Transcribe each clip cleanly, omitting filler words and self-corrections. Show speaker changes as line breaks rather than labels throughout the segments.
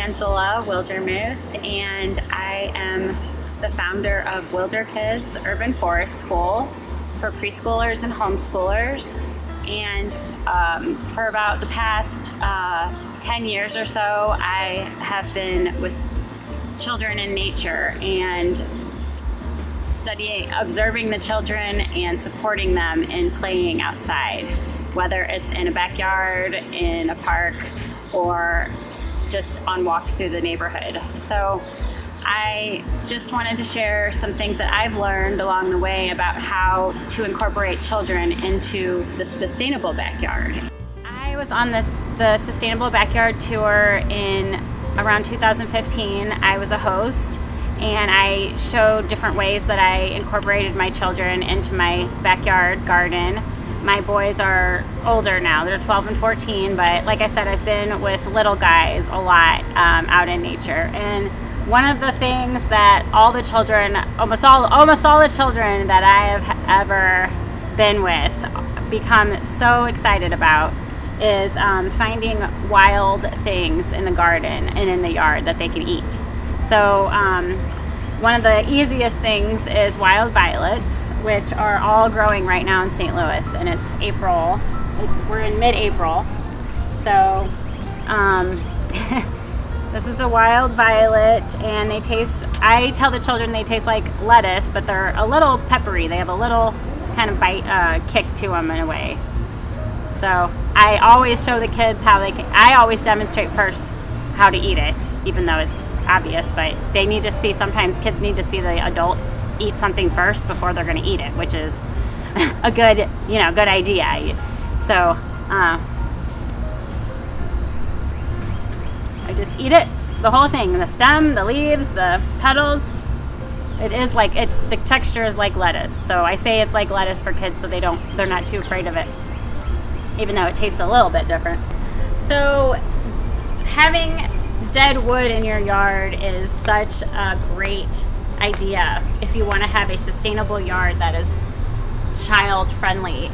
Angela Wildermuth, and I am the founder of Wilder Kids Urban Forest School for preschoolers and homeschoolers. And for about the past 10 years or so, I have been with children in nature and observing the children and supporting them in playing outside, whether it's in a backyard, in a park, or just on walks through the neighborhood. So I just wanted to share some things that I've learned along the way about how to incorporate children into the sustainable backyard. I was on the Sustainable Backyard Tour in around 2015. I was a host, and I showed different ways that I incorporated my children into my backyard garden. My boys are older now, they're 12 and 14, but like I said, I've been with little guys a lot out in nature. And one of the things that all the children, almost all the children that I have ever been with become so excited about is finding wild things in the garden and in the yard that they can eat. So one of the easiest things is wild violets, which are all growing right now in St. Louis, and it's April. We're in mid-April. So this is a wild violet, and I tell the children they taste like lettuce, but they're a little peppery. They have a little kind of bite, kick to them in a way. So I always show the kids I always demonstrate first how to eat it, even though it's obvious, but they need to see, sometimes kids need to see the adult eat something first before they're going to eat it, which is a good idea. So I just eat it, the whole thing, the stem, the leaves, the petals. It is like the texture is like lettuce. So I say it's like lettuce for kids so they're not too afraid of it, even though it tastes a little bit different. So having dead wood in your yard is such a great idea if you want to have a sustainable yard that is child friendly.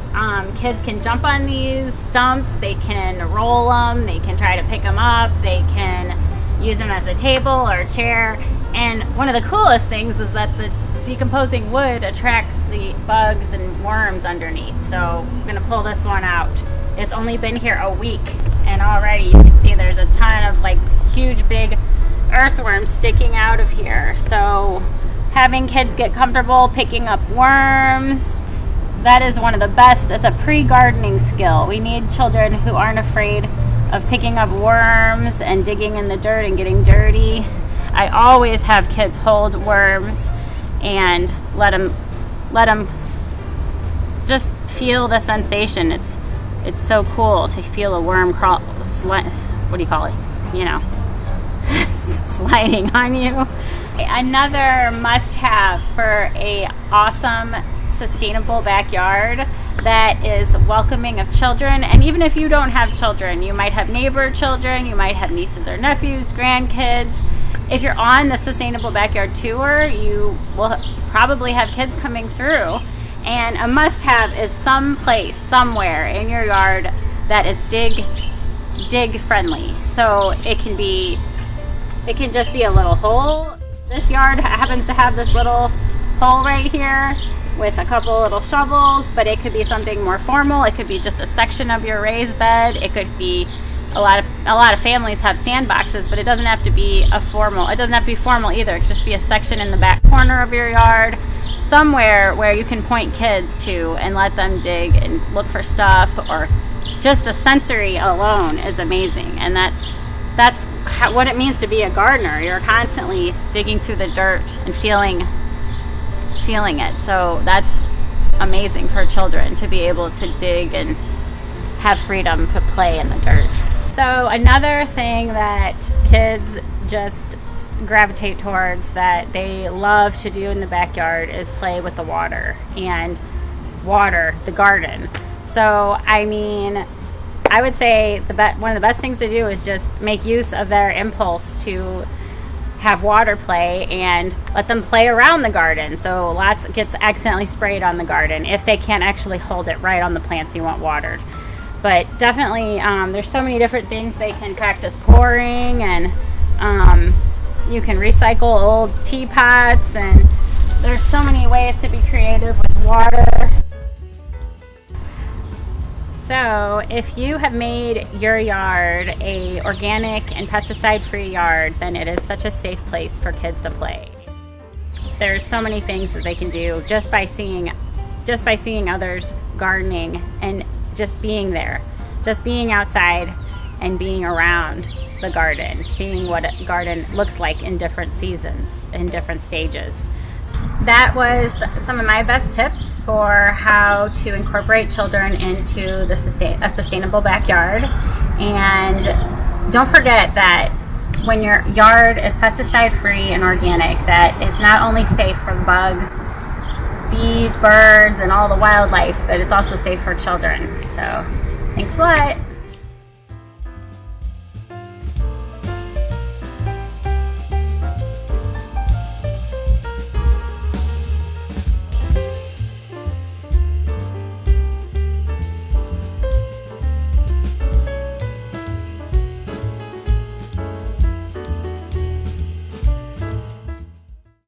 Kids can jump on these stumps, they can roll them, they can try to pick them up, they can use them as a table or a chair. And one of the coolest things is that the decomposing wood attracts the bugs and worms underneath. So I'm going to pull this one out. It's only been here a week, and already you can see there's a ton of like huge big earthworms sticking out of here. So having kids get comfortable picking up worms, that is one of the best. It's a pre-gardening skill. We need children who aren't afraid of picking up worms and digging in the dirt and getting dirty. I always have kids hold worms and let them just feel the sensation. It's so cool to feel a worm crawl, what do you call it? Sliding on you. Another must-have for a awesome, sustainable backyard that is welcoming of children. And even if you don't have children, you might have neighbor children, you might have nieces or nephews, grandkids. If you're on the Sustainable Backyard Tour, you will probably have kids coming through. And a must-have is some place, somewhere in your yard that is dig friendly. So it can just be a little hole. This yard happens to have this little hole right here with a couple little shovels, but it could be something more formal. It could be just a section of your raised bed. It could be a lot of families have sandboxes, but it doesn't have to be formal either. It could just be a section in the back corner of your yard, somewhere where you can point kids to and let them dig and look for stuff, or just the sensory alone is amazing. And that's what it means to be a gardener. You're constantly digging through the dirt and feeling it. So that's amazing for children to be able to dig and have freedom to play in the dirt. So another thing that kids just gravitate towards, that they love to do in the backyard, is play with the water and water the garden. So I mean, I would say one of the best things to do is just make use of their impulse to have water play and let them play around the garden. So lots gets accidentally sprayed on the garden if they can't actually hold it right on the plants you want watered. But definitely there's so many different things they can practice pouring and You can recycle old teapots, and there's so many ways to be creative with water. So if you have made your yard a organic and pesticide-free yard, then it is such a safe place for kids to play. There's so many things that they can do just by seeing others gardening and just being there, just being outside and being around the garden, seeing what a garden looks like in different seasons, in different stages. That was some of my best tips for how to incorporate children into a sustainable backyard. And don't forget that when your yard is pesticide free and organic, that it's not only safe for bugs, bees, birds, and all the wildlife, but it's also safe for children. So thanks a lot.